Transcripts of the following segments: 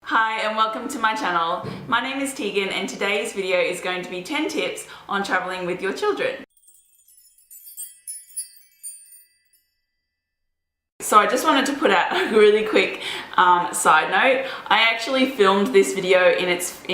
Hi and welcome to my channel. My name is Tegan and today's video is going to be 10 tips on traveling with your children. So I just wanted to put out a really quick side note. I actually filmed this video in its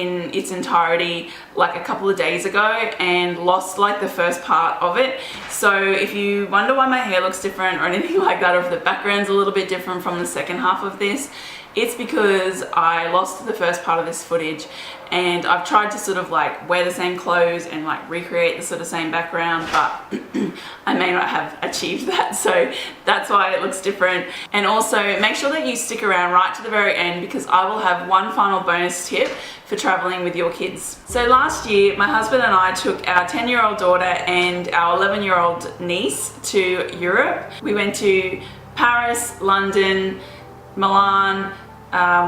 entirety like a couple of days ago and lost like the first part of it. So if you wonder why my hair looks different or anything like that, or if the background's a little bit different from the second half of this, it's because I lost the first part of this footage, and I've tried to sort of like wear the same clothes and like recreate the sort of same background, but I may not have achieved that, so that's why it looks different. And also make sure that you stick around right to the very end, because I will have one final bonus tip for traveling with your kids. So last year my husband and I took our 10-year-old daughter and our 11-year-old niece to Europe. We went to Paris, London, Milan.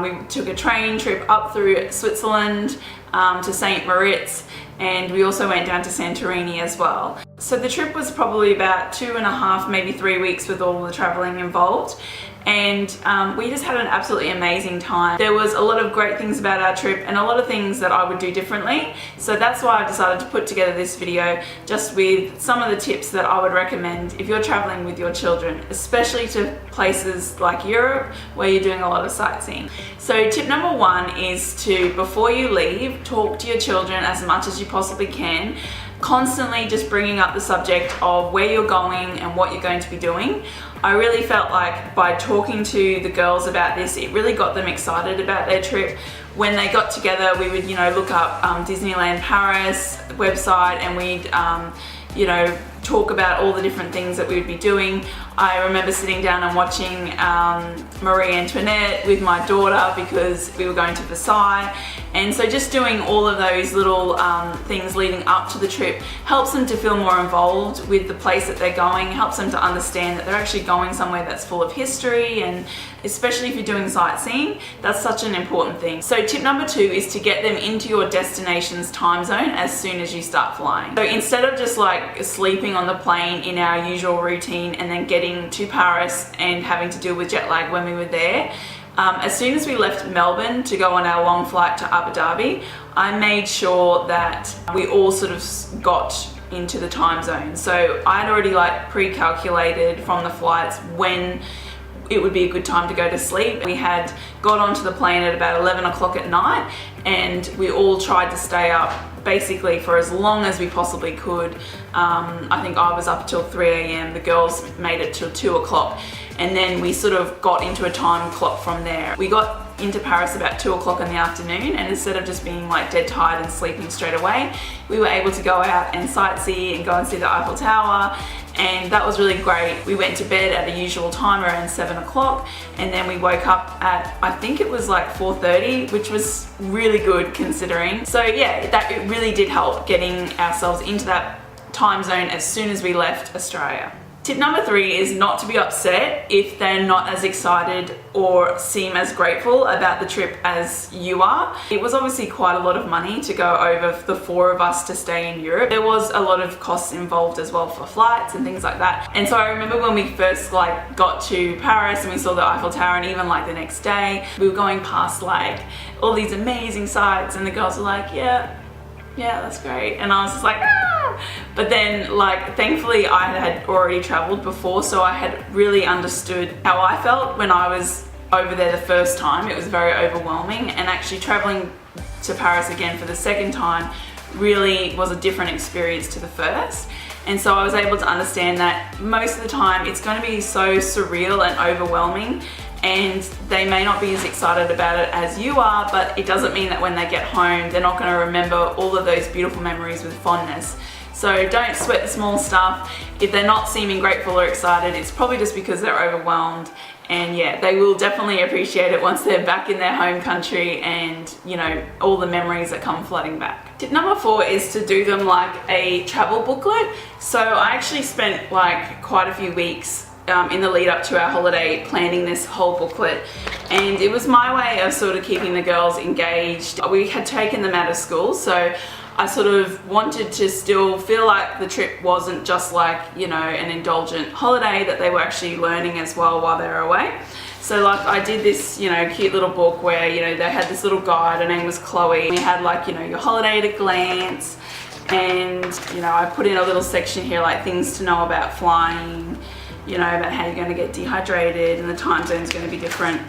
We took a train trip up through Switzerland to St. Moritz, and we also went down to Santorini as well. So the trip was probably about 2.5, maybe 3 weeks with all the traveling involved, and we just had an absolutely amazing time. There was a lot of great things about our trip and a lot of things that I would do differently, so that's why I decided to put together this video just with some of the tips that I would recommend if you're traveling with your children, especially to places like Europe where you're doing a lot of sightseeing. So tip number 1 is to, before you leave, talk to your children as much as you possibly can, constantly just bringing up the subject of where you're going and what you're going to be doing. I really felt like by talking to the girls about this, it really got them excited about their trip. When they got together, we would, look up Disneyland Paris website, and we'd, talk about all the different things that we would be doing. I remember sitting down and watching Marie Antoinette with my daughter because we were going to Versailles, and so just doing all of those little things leading up to the trip helps them to feel more involved with the place that they're going, helps them to understand that they're actually going somewhere that's full of history, and especially if you're doing sightseeing, that's such an important thing. So tip number 2 is to get them into your destination's time zone as soon as you start flying. So instead of just like sleeping on the plane in our usual routine and then getting to Paris and having to deal with jet lag when we were there, as soon as we left Melbourne to go on our long flight to Abu Dhabi, I made sure that we all sort of got into the time zone. So I had already like pre-calculated from the flights when it would be a good time to go to sleep. We had got onto the plane at about 11 o'clock at night, and we all tried to stay up basically for as long as we possibly could. I think I was up till 3 a.m. The girls made it till 2 o'clock, and then we sort of got into a time clock from there. We got into Paris about 2 o'clock in the afternoon, and instead of just being like dead tired and sleeping straight away, we were able to go out and sightsee and go and see the Eiffel Tower, and that was really great. We went to bed at a usual time around 7 o'clock, and then we woke up at, I think it was like 4:30, which was really good considering. So yeah, it really did help getting ourselves into that time zone as soon as we left Australia. Tip number 3 is not to be upset if they're not as excited or seem as grateful about the trip as you are. It was obviously quite a lot of money to go over the 4 of us to stay in Europe. There was a lot of costs involved as well for flights and things like that. And so I remember when we first got to Paris and we saw the Eiffel Tower, and even like the next day, we were going past like all these amazing sights, and the girls were like, yeah, that's great. And I was just like, ah! But then like thankfully I had already traveled before, so I had really understood how I felt when I was over there the first time. It was very overwhelming, and actually traveling to Paris again for the second time really was a different experience to the first. And so I was able to understand that most of the time it's going to be so surreal and overwhelming, and they may not be as excited about it as you are, but it doesn't mean that when they get home they're not going to remember all of those beautiful memories with fondness. So don't sweat the small stuff. If they're not seeming grateful or excited, it's probably just because they're overwhelmed, and yeah, they will definitely appreciate it once they're back in their home country and all the memories that come flooding back. Tip number 4 is to do them like a travel booklet. So I actually spent like quite a few weeks in the lead up to our holiday planning this whole booklet, and it was my way of sort of keeping the girls engaged. We had taken them out of school, so I sort of wanted to still feel like the trip wasn't just like, an indulgent holiday, that they were actually learning as well while they were away. So like I did this, you know, cute little book where, you know, they had this little guide, her name was Chloe. We had like, you know, your holiday at a glance, and, you know, I put in a little section here like things to know about flying, you know, about how you're going to get dehydrated and the time zone's going to be different.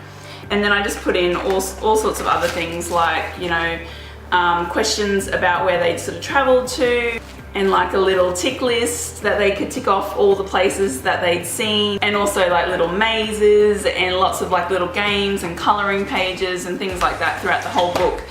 And then I just put in all sorts of other things like, you know, questions about where they'd sort of traveled to, and like a little tick list that they could tick off all the places that they'd seen, and also like little mazes and lots of like little games and coloring pages and things like that throughout the whole book.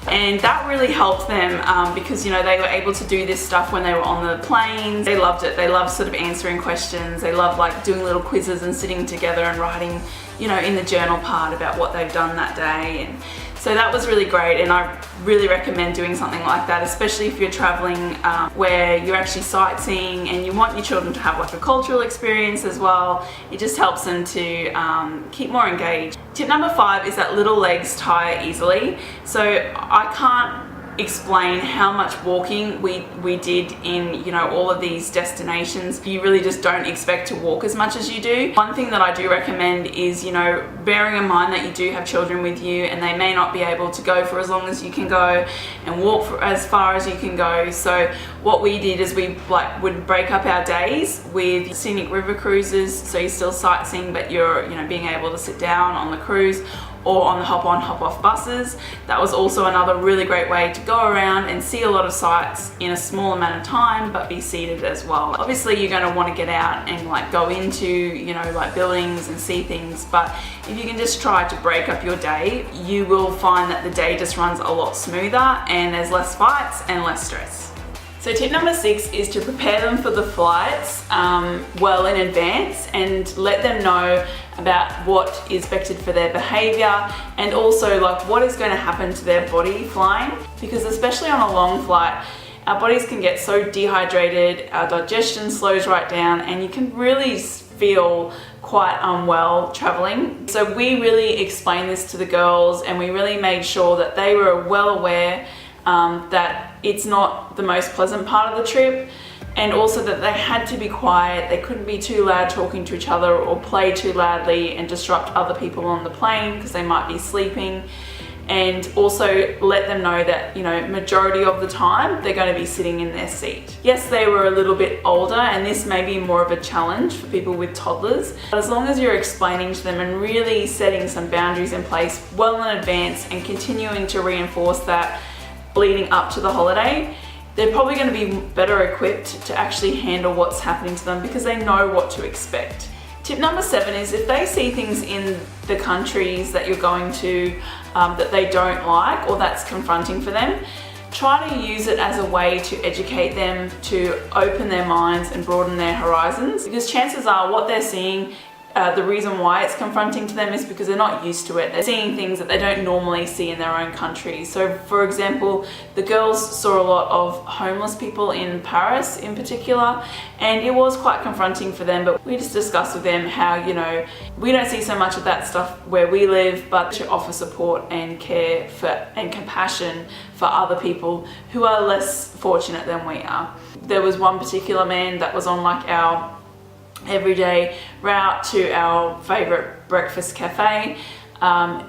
And that really helped them because, you know, they were able to do this stuff when they were on the planes. They loved it. They loved sort of answering questions. They loved like doing little quizzes and sitting together and writing, you know, in the journal part about what they've done that day. And so that was really great, and I really recommend doing something like that, especially if you're traveling where you're actually sightseeing and you want your children to have like a cultural experience as well. It just helps them to keep more engaged. Tip number 5 is that little legs tire easily. So I can't explain how much walking we did in, you know, all of these destinations. You really just don't expect to walk as much as you do. One thing that I do recommend is, you know, bearing in mind that you do have children with you and they may not be able to go for as long as you can go and walk for as far as you can go. So what we did is we would break up our days with scenic river cruises, so you're still sightseeing but you're, you know, being able to sit down on the cruise, or on the hop-on, hop-off buses. That was also another really great way to go around and see a lot of sights in a small amount of time, but be seated as well. Obviously, you're going to want to get out and like go into, you know, like buildings and see things, but if you can just try to break up your day, you will find that the day just runs a lot smoother and there's less fights and less stress. So tip number 6 is to prepare them for the flights well in advance and let them know about what is expected for their behavior, and also like what is going to happen to their body flying, because especially on a long flight, our bodies can get so dehydrated, our digestion slows right down, and you can really feel quite unwell traveling. So we really explained this to the girls, and we really made sure that they were well aware that it's not the most pleasant part of the trip, and also that they had to be quiet. They couldn't be too loud talking to each other or play too loudly and disrupt other people on the plane because they might be sleeping. And also let them know that, you know, majority of the time they're going to be sitting in their seat. Yes, they were a little bit older and this may be more of a challenge for people with toddlers, but as long as you're explaining to them and really setting some boundaries in place well in advance and continuing to reinforce that leading up to the holiday, they're probably going to be better equipped to actually handle what's happening to them because they know what to expect. Tip number 7 is if they see things in the countries that you're going to that they don't like or that's confronting for them, try to use it as a way to educate them, to open their minds and broaden their horizons, because chances are what they're seeing, the reason why it's confronting to them is because they're not used to it. They're seeing things that they don't normally see in their own country. So for example, the girls saw a lot of homeless people in Paris in particular, and it was quite confronting for them, but we just discussed with them how, you know, we don't see so much of that stuff where we live, but to offer support and care for and compassion for other people who are less fortunate than we are. There was one particular man that was on like our everyday route to our favorite breakfast cafe.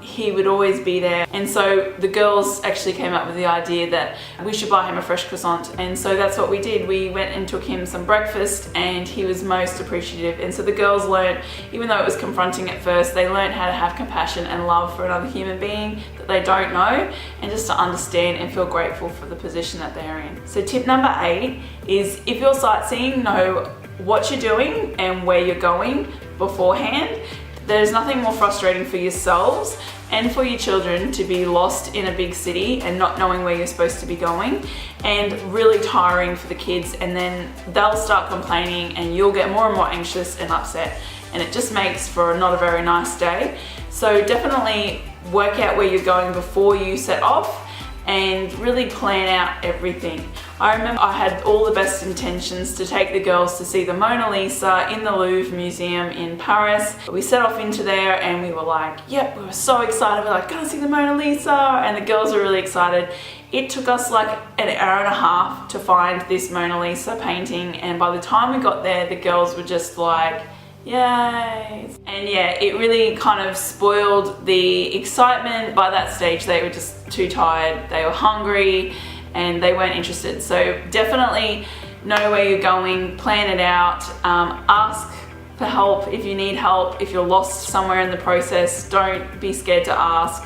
He would always be there, and so the girls actually came up with the idea that we should buy him a fresh croissant, and so that's what we did. We went and took him some breakfast and he was most appreciative. And so the girls learned, even though it was confronting at first, they learned how to have compassion and love for another human being that they don't know, and just to understand and feel grateful for the position that they're in. So tip number 8 is if you're sightseeing, know what you're doing and where you're going beforehand. There's nothing more frustrating for yourselves and for your children to be lost in a big city and not knowing where you're supposed to be going, and really tiring for the kids, and then they'll start complaining and you'll get more and more anxious and upset, and it just makes for not a very nice day. So definitely work out where you're going before you set off and really plan out everything. I remember I had all the best intentions to take the girls to see the Mona Lisa in the Louvre Museum in Paris. We set off into there and we were like, yep, we were so excited. We're like, gonna see the Mona Lisa. And the girls were really excited. It took us like an hour and a half to find this Mona Lisa painting. And by the time we got there, the girls were just like, Yay! And yeah, it really kind of spoiled the excitement. By that stage, they were just too tired, they were hungry, and they weren't interested. So definitely know where you're going, plan it out, ask for help if you need help. If you're lost somewhere in the process, don't be scared to ask.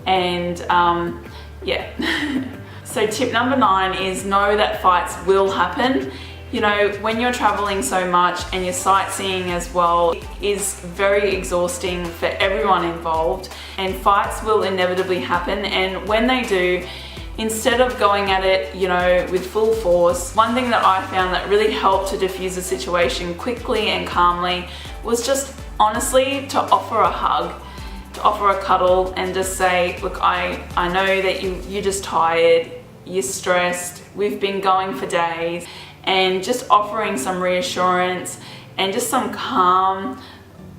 And yeah. So tip number 9 is know that fights will happen. You know, when you're traveling so much and you're sightseeing as well, it is very exhausting for everyone involved, and fights will inevitably happen. And when they do, instead of going at it, you know, with full force, one thing that I found that really helped to diffuse the situation quickly and calmly was just honestly to offer a hug, to offer a cuddle, and just say, look, I know that you're just tired, you're stressed, we've been going for days, and just offering some reassurance and just some calm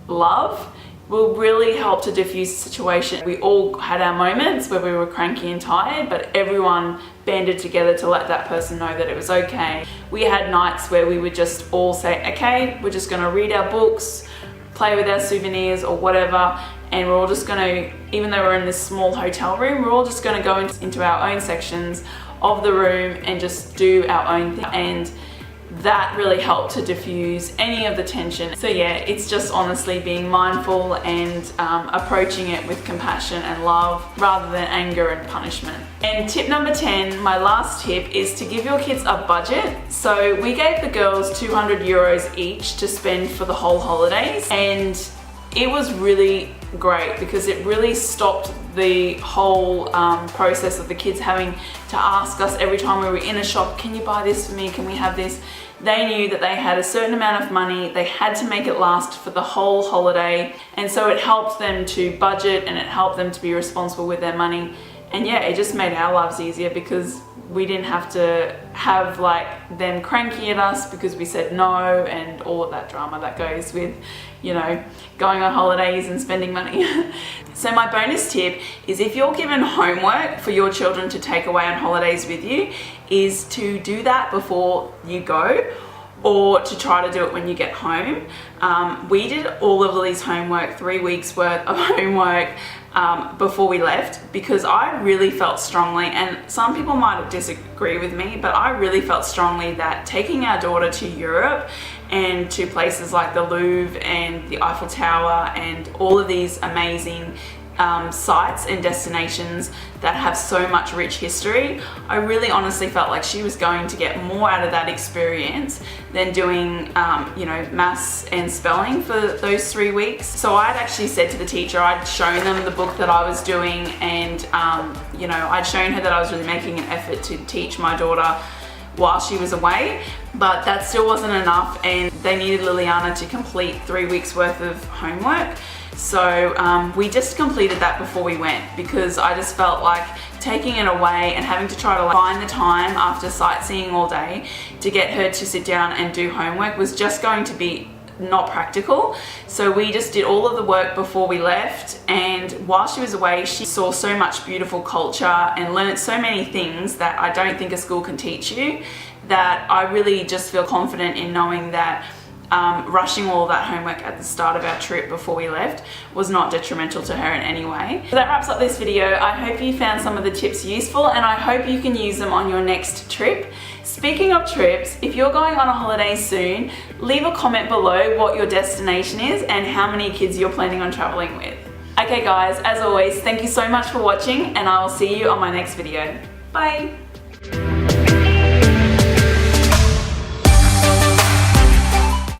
love will really help to diffuse the situation. We all had our moments where we were cranky and tired, but everyone banded together to let that person know that it was okay. We had nights where we would just all say, okay, we're just gonna read our books, play with our souvenirs or whatever, and we're all just gonna, even though we're in this small hotel room, we're all just gonna go into our own sections of the room and just do our own thing. And that really helped to diffuse any of the tension. So yeah, it's just honestly being mindful and approaching it with compassion and love rather than anger and punishment. And tip number 10, my last tip, is to give your kids a budget. So we gave the girls 200 euros each to spend for the whole holidays, and it was really great because it really stopped the whole process of the kids having to ask us every time we were in a shop, can you buy this for me, can we have this? They knew that they had a certain amount of money, they had to make it last for the whole holiday, and so it helped them to budget and it helped them to be responsible with their money. And yeah, it just made our lives easier because we didn't have to have like them cranky at us because we said no and all of that drama that goes with, you know, going on holidays and spending money. So my bonus tip is, if you're given homework for your children to take away on holidays with you, is to do that before you go, or to try to do it when you get home. We did all of Lily's homework, 3 weeks worth of homework, before we left, because I really felt strongly, and some people might disagree with me, but I really felt strongly that taking our daughter to Europe and to places like the Louvre and the Eiffel Tower and all of these amazing sites and destinations that have so much rich history, I really honestly felt like she was going to get more out of that experience than doing you know, maths and spelling for those 3 weeks. So I'd actually said to the teacher, I'd shown them the book that I was doing, and you know, I'd shown her that I was really making an effort to teach my daughter while she was away, but that still wasn't enough, and they needed Liliana to complete 3 weeks worth of homework. So we just completed that before we went, because I just felt like taking it away and having to try to find the time after sightseeing all day to get her to sit down and do homework was just going to be not practical. So we just did all of the work before we left, and while she was away she saw so much beautiful culture and learned so many things that I don't think a school can teach you, that I really just feel confident in knowing that rushing all of that homework at the start of our trip before we left was not detrimental to her in any way. So that wraps up this video. I hope you found some of the tips useful, and I hope you can use them on your next trip. Speaking of trips, if you're going on a holiday soon, leave a comment below what your destination is and how many kids you're planning on traveling with. Okay guys, as always, thank you so much for watching, and I will see you on my next video. Bye!